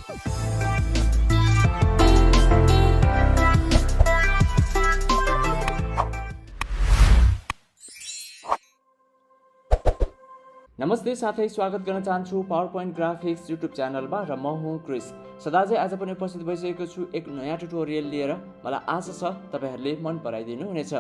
नमस्ते साथै स्वागत गर्न चाहन्छु पावरपोइन्ट ग्राफिक्स युट्युब च्यानलमा र म हुँ क्रिस। सदाझै आज पनि उपस्थित भइसकेको छु एक नयाँ ट्युटोरियल लिएर। मलाई आशा छ तपाईहरूले मन पराइदिनु हुनेछ।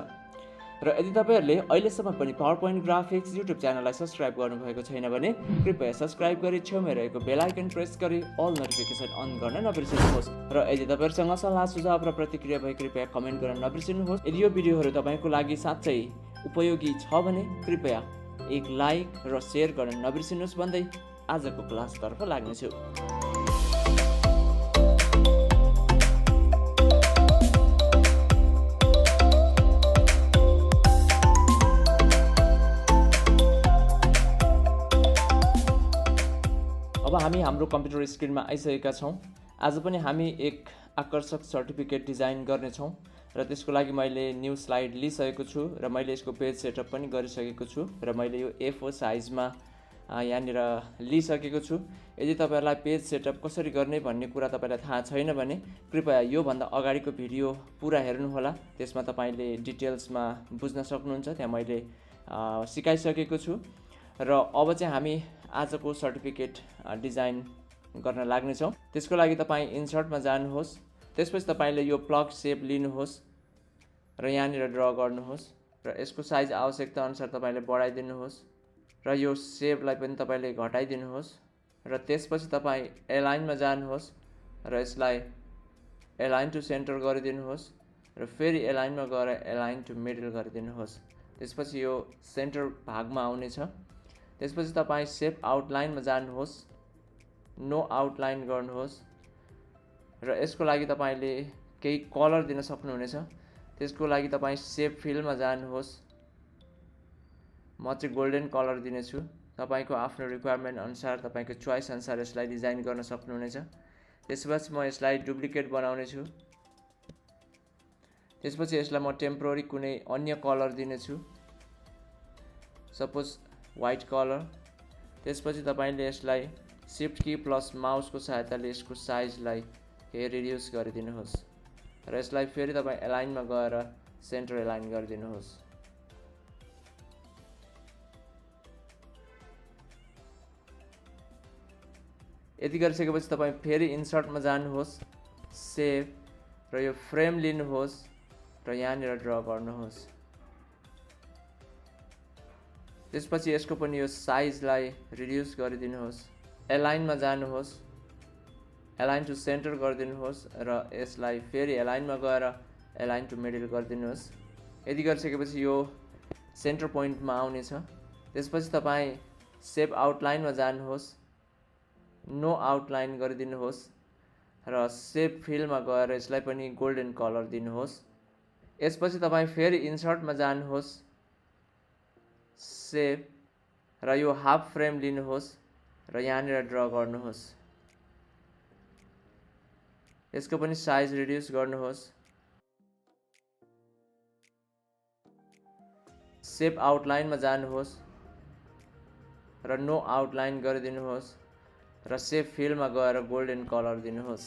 र यदि तपाईहरूले अहिलेसम्म पनि पावरपोइन्ट ग्राफिक्स युट्युब च्यानललाई सब्स्क्राइब गर्नुभएको छैन भने कृपया सब्स्क्राइब गरी छेउमै रहेको बेल आइकन प्रेस गरी अल नोटिफिकेसन अन गर्न नबिर्सिनुहोस्। र यदि तपाईँहरूसँग सल्लाह सुझाव र प्रतिक्रिया भए कृपया कमेन्ट गर्न नबिर्सिनुहोस्। यदि यो भिडियोहरू तपाईँको लागि साँच्चै उपयोगी छ भने कृपया एक लाइक र सेयर गर्न नबिर्सिनुहोस् भन्दै आजको क्लासतर्फ लाग्नेछु। अब हामी हाम्रो कम्प्युटर स्क्रिनमा आइसकेका छौँ। आज पनि हामी एक आकर्षक सर्टिफिकेट डिजाइन गर्नेछौँ र त्यसको लागि मैले न्यू स्लाइड लिइसकेको छु र मैले यसको पेज सेटअप पनि गरिसकेको छु र मैले यो A4 साइजमा यहाँनिर लिइसकेको छु। यदि तपाईँहरूलाई पेज सेटअप कसरी गर्ने भन्ने कुरा तपाईँलाई थाहा छैन भने कृपया योभन्दा अगाडिको भिडियो पुरा हेर्नुहोला। त्यसमा तपाईँले डिटेल्समा बुझ्न सक्नुहुन्छ। त्यहाँ मैले सिकाइसकेको छु। र अब चाहिँ हामी आजको सर्टिफिकेट डिजाइन गर्न लाग्नेछौँ। त्यसको लागि तपाईँ इन्सर्टमा जानुहोस्। त्यसपछि तपाईँले यो प्लग सेप लिनुहोस् र यहाँनिर ड्र गर्नुहोस् र यसको साइज आवश्यकता अनुसार तपाईँले बढाइदिनुहोस् र यो सेपलाई पनि तपाईँले घटाइदिनुहोस् र त्यसपछि तपाईँ एलाइनमा जानुहोस् र यसलाई एलाइन टु सेन्टर गरिदिनुहोस् र फेरि एलाइनमा गएर एलाइन टु मिडल गरिदिनुहोस्। त्यसपछि यो सेन्टर भागमा आउनेछ। त्यसपछि तपाईँ सेप आउटलाइनमा जानुहोस्, नो आउटलाइन गर्नुहोस् र यसको लागि तपाईँले केही कलर दिन सक्नुहुनेछ। त्यसको लागि तपाईँ सेप फिलमा जानुहोस्। म चाहिँ गोल्डन कलर दिनेछु। तपाईँको आफ्नो रिक्वायरमेन्ट अनुसार, तपाईँको चोइस अनुसार यसलाई डिजाइन गर्न सक्नुहुनेछ। त्यसपछि म यसलाई डुप्लिकेट बनाउने छु। त्यसपछि यसलाई म टेम्पोररी कुनै अन्य कलर दिनेछु, सपोज व्हाइट कलर। त्यसपछि तपाईँले यसलाई शिफ्ट की प्लस माउसको सहायताले यसको साइजलाई केही रिड्युस गरिदिनुहोस् र यसलाई फेरि तपाईँ एलाइनमा गएर सेन्टर एलाइन गरिदिनुहोस्। यति गरिसकेपछि तपाईँ फेरि इन्सर्टमा जानुहोस्, सेभ र यो फ्रेम लिनुहोस् र यहाँनिर ड्र गर्नुहोस्। त्यसपछि यसको पनि यो साइजलाई रिड्युस गरिदिनुहोस्। एलाइनमा जानुहोस्, एलाइन टु सेन्टर गरिदिनुहोस् र यसलाई फेरि एलाइनमा गएर एलाइन टु मिडल गरिदिनुहोस्। यदि गरिसकेपछि यो सेन्टर पोइन्टमा आउनेछ। त्यसपछि तपाईँ सेप आउटलाइनमा जानुहोस्, नो आउटलाइन गरिदिनुहोस् र सेप फिलमा गएर यसलाई पनि गोल्डन कलर दिनुहोस्। यसपछि तपाईँ फेरि इन्सर्टमा जानुहोस्, सेप र यो हाफ फ्रेम लिनुहोस् र यहाँनिर ड्र गर्नुहोस्। यसको पनि साइज रिड्युस गर्नुहोस्। सेप आउटलाइनमा जानुहोस् र नो आउटलाइन गरिदिनुहोस् र सेप फिलमा गएर गोल्डन कलर दिनुहोस्।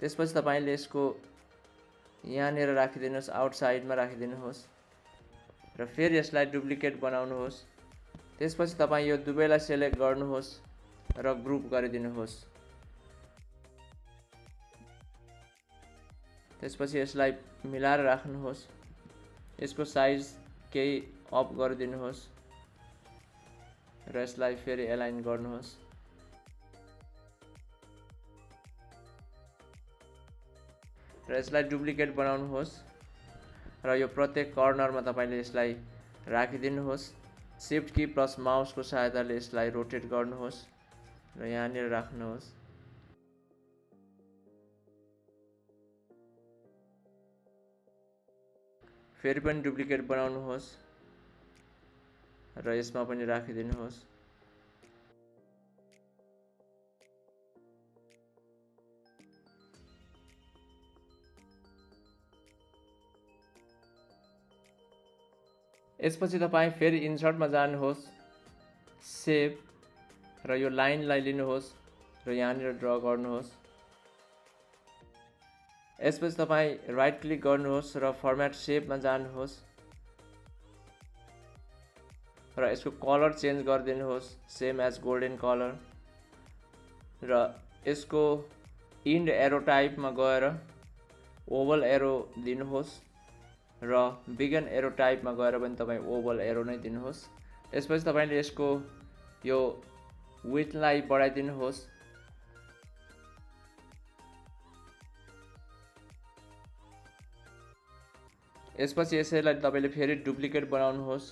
त्यसपछि तपाईँले यसको यहाँनिर राखिदिनुहोस्, आउटसाइडमा राखिदिनुहोस् र फेरि यसलाई डुप्लिकेट बनाउनुहोस्। त्यसपछि तपाईँ यो दुवैलाई सेलेक्ट गर्नुहोस् र ग्रुप गरिदिनुहोस्। त्यसपछि यसलाई मिलाएर राख्नुहोस्। यसको साइज केही अप गरिदिनुहोस् र यसलाई फेरि एलाइन गर्नुहोस्। र यसलाई डुप्लिकेट बनाउनुहोस् र यो प्रत्येक कर्नरमा तपाईँले यसलाई राखिदिनुहोस्। शिफ्ट की प्लस माउसको सहायताले यसलाई रोटेट गर्नुहोस् र यहाँनिर राख्नुहोस्। फेरि पनि डुप्लिकेट बनाउनुहोस् र यसमा पनि राखिदिनुहोस्। यसपछि तपाईँ फेरि इन्सर्टमा जानुहोस्, सेभ र यो लाइनलाई लिनुहोस् र यहाँनिर ड्र गर्नुहोस्। यसपछि तपाईँ राइट क्लिक गर्नुहोस् र फर्मेट सेपमा जानुहोस् र यसको कलर चेन्ज गरिदिनुहोस् सेम एज गोल्डन कलर र यसको इन्ड एरो टाइपमा गएर ओभल एरो दिनुहोस् र बिगन एरो टाइपमा गएर पनि तपाईँ ओभल एरो नै दिनुहोस्। यसपछि तपाईले यसको यो विड्थलाई बढाइदिनुहोस्। यसपछि यसैलाई तपाईले फेरि डुप्लिकेट बनाउनुहोस्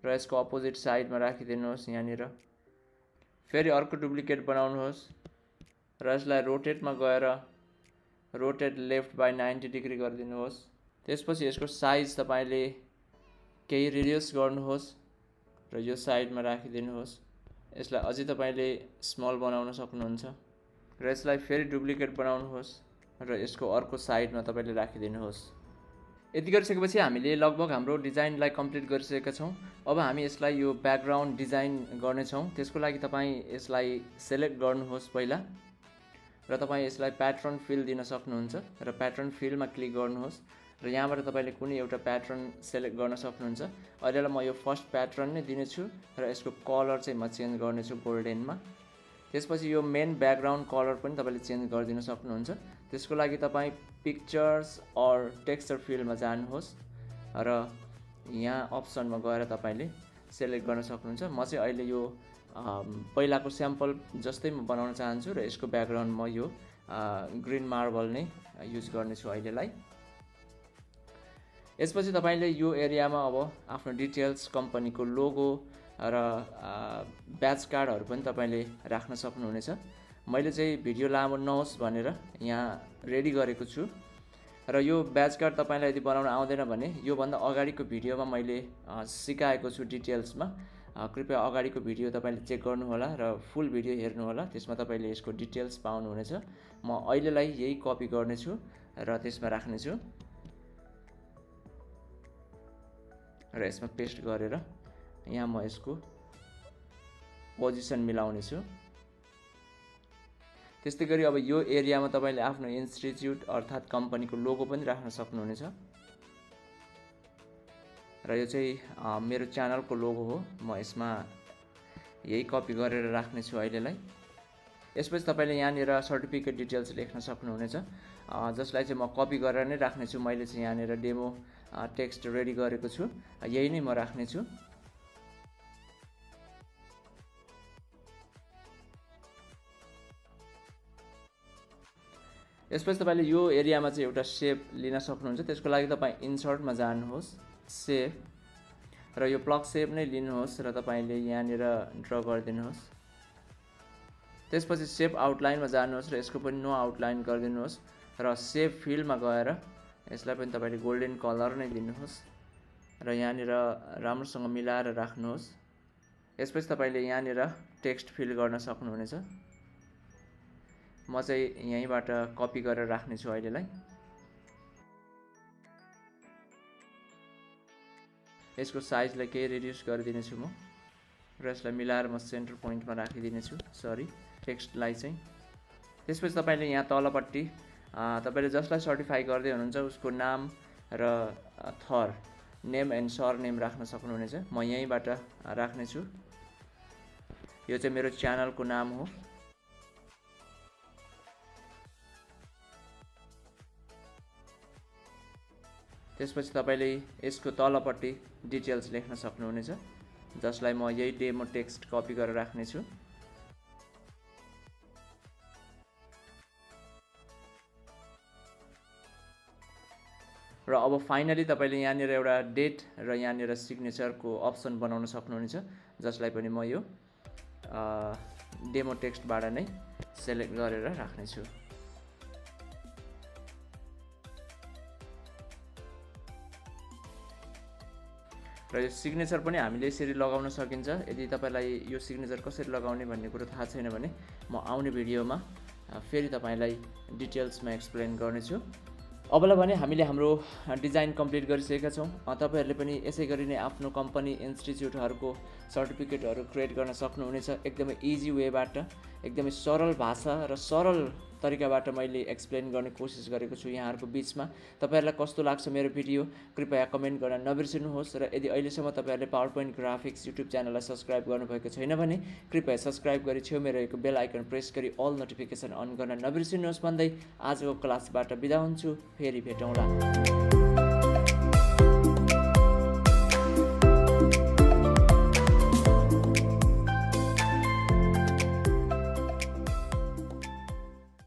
र यसको अपोजिट साइडमा राखिदिनुहोस्। यहाँनिर फेरि अर्को डुप्लिकेट बनाउनुहोस् र यसलाई रोटेटमा गएर रोटेट लेफ्ट बाई 90 डिग्री गरिदिनुहोस्। त्यसपछि यसको साइज तपाईले केही रिड्युस गर्नुहोस् र यो साइडमा राखिदिनुहोस्। यसलाई अझै तपाईले स्मल बनाउन सक्नुहुन्छ र यसलाई फेरि डुप्लिकेट बनाउनुहोस् र यसको अर्को साइडमा तपाईले राखिदिनुहोस्। यति गरिसकेपछि हामीले लगभग हाम्रो डिजाइनलाई कम्प्लिट गरिसकेका छौं। अब हामी यसलाई यो ब्याकग्राउन्ड डिजाइन गर्नेछौं। त्यसको लागि तपाईँ यसलाई सेलेक्ट गर्नुहोस् पहिला र तपाईँ यसलाई प्याटर्न फिल दिन सक्नुहुन्छ र प्याटर्न फिलमा क्लिक गर्नुहोस् र यहाँबाट तपाईले कुनै एउटा प्याटर्न सेलेक्ट गर्न सक्नुहुन्छ। अहिलेलाई म यो फर्स्ट प्याटर्न नै दिनेछु र यसको कलर चाहिँ म चेन्ज गर्नेछु गोल्डनमा। त्यसपछि यो मेन ब्याकग्राउन्ड कलर पनि तपाईले चेन्ज गरिदिन सक्नुहुन्छ। त्यसको लागि तपाईँ पिक्चर्स और टेक्सचर फिल्डमा जानुहोस् र यहाँ अप्सनमा गएर तपाईले सेलेक्ट गर्न सक्नुहुन्छ। म चाहिँ अहिले यो पहिलाको स्याम्पल जस्तै म बनाउन चाहन्छु र यसको ब्याकग्राउन्ड म यो ग्रीन मार्बल नै युज गर्नेछु अहिलेलाई। यसपछि तपाईले यो एरियामा अब आफ्नो डिटेल्स, कम्पनीको लोगो र ब्याच कार्डहरू पनि तपाईले राख्न सक्नुहुनेछ। मैले चाहिँ भिडियो लामो नहोस् भनेर यहाँ रेडी गरेको छु र यो ब्याच कार्ड तपाईलाई यदि बनाउन आउँदैन भने यो भन्दा अगाडिको भिडियोमा मैले सिकाएको छु डिटेल्समा। कृपया अगाडिको भिडियो तपाईले चेक गर्नु होला र फुल भिडियो हेर्नु होला। त्यसमा तपाईले यसको डिटेल्स पाउनुहुनेछ। म अहिलेलाई यही कपी गर्ने छु र त्यसमा राख्ने छु र यसमा पेस्ट गरेर यहाँ म यसको पोजिसन मिलाउने छु। त्यस्तै गरी अब यो एरियामा तपाईले आफ्नो इन्स्टिट्युट अर्थात् कम्पनीको लोगो पनि राख्न सक्नुहुनेछ र यो चाहिँ मेरो च्यानलको लोगो हो। म यसमा यही कपी गरेर राख्ने छु अहिलेलाई। यसपछि तपाईले यहाँनिर सर्टिफिकेट डिटेल्स लेख्न सक्नुहुनेछ जसलाई चाहिँ म कपी गरेर नै राख्ने छु। मैले चाहिँ यहाँनिर डेमो टेक्स्ट रेडी गरेको छु, यही नै म राख्ने छु। यसपछि तपाईले यो एरियामा चाहिँ एउटा शेप लिन सक्नुहुन्छ। त्यसको लागि तपाईँ इन्सर्टमा जानुहोस्, शेप र यो प्लग शेप नै लिनुहोस् र तपाईले यहाँनिर ड्र गरिदिनुहोस्। त्यसपछि शेप आउटलाइनमा जानुहोस् र यसको पनि नो आउटलाइन गरिदिनुहोस् र शेप फिलमा गएर यसलाई पनि तपाईले गोल्डन कलर नै दिनुहोस् र यहाँनिर राम्रोसँग मिलाएर राख्नुहोस्। यसपछि तपाईले यहाँनिर टेक्स्ट फिल गर्न सक्नुहुनेछ। म चाहिँ यहीँबाट कपी गरेर राख्ने छु अहिलेलाई। यसको साइजलाई केही रिड्युस गरिदिनेछु म र यसलाई मिलाएर म सेन्टर पोइन्टमा राखिदिनेछु टेक्स्टलाई चाहिँ। त्यसपछि तपाईले यहाँ तलपट्टि तपाईले जसलाई सर्टिफाई गर्दै हुनुहुन्छ उसको नाम र थर नेम एन्ड सर नेम राख्न सक्नुहुनेछ। म यहीँबाट राख्ने छु। यो चाहिँ मेरो च्यानलको नाम हो। त्यसपछि तपाईले यसको तलपट्टि डिटेल्स लेख्न सक्नुहुनेछ जसलाई म यही डेमो टेक्स्ट कपी गरेर राख्ने छु। र अब फाइनली तपाईले यहाँनिर एउटा डेट र यहाँनिर सिग्नेचरको अप्सन बनाउन सक्नुहुनेछ जसलाई पनि म यो डेमो टेक्स्टबाट नै सेलेक्ट गरेर राख्ने छु। र यो सिग्नेचर पनि हामीले यसरी लगाउन सकिन्छ। यदि तपाईलाई यो सिग्नेचर कसरी लगाउने भन्ने कुरो थाहा छैन भने म आउने भिडियोमा फेरि तपाईलाई डिटेल्समा एक्सप्लेन गर्नेछु। अबलाई भने हामीले हाम्रो डिजाइन कम्प्लिट गरिसकेका छौँ। तपाईँहरूले पनि यसै गरी नै आफ्नो कम्पनी इन्स्टिट्युटहरूको सर्टिफिकेटहरू क्रिएट गर्न सक्नुहुनेछ। एकदमै इजी वेबाट, एकदमै सरल भाषा र सरल तरिकाबाट मैले एक्सप्लेन गर्ने कोसिस गरेको छु यहाँहरूको बिचमा। तपाईँहरूलाई कस्तो लाग्छ मेरो भिडियो कृपया कमेन्ट गर्न नबिर्सिनुहोस्। र यदि अहिलेसम्म तपाईँहरूले पावर पोइन्ट ग्राफिक्स युट्युब च्यानललाई सब्सक्राइब गर्नुभएको छैन भने कृपया सब्सक्राइब गरी छेउमा रहेको बेल आइकन प्रेस गरी अल नोटिफिकेसन अन गर्न नबिर्सिनुहोस् भन्दै आजको क्लासबाट बिदा हुन्छु। फेरि भेटौँला।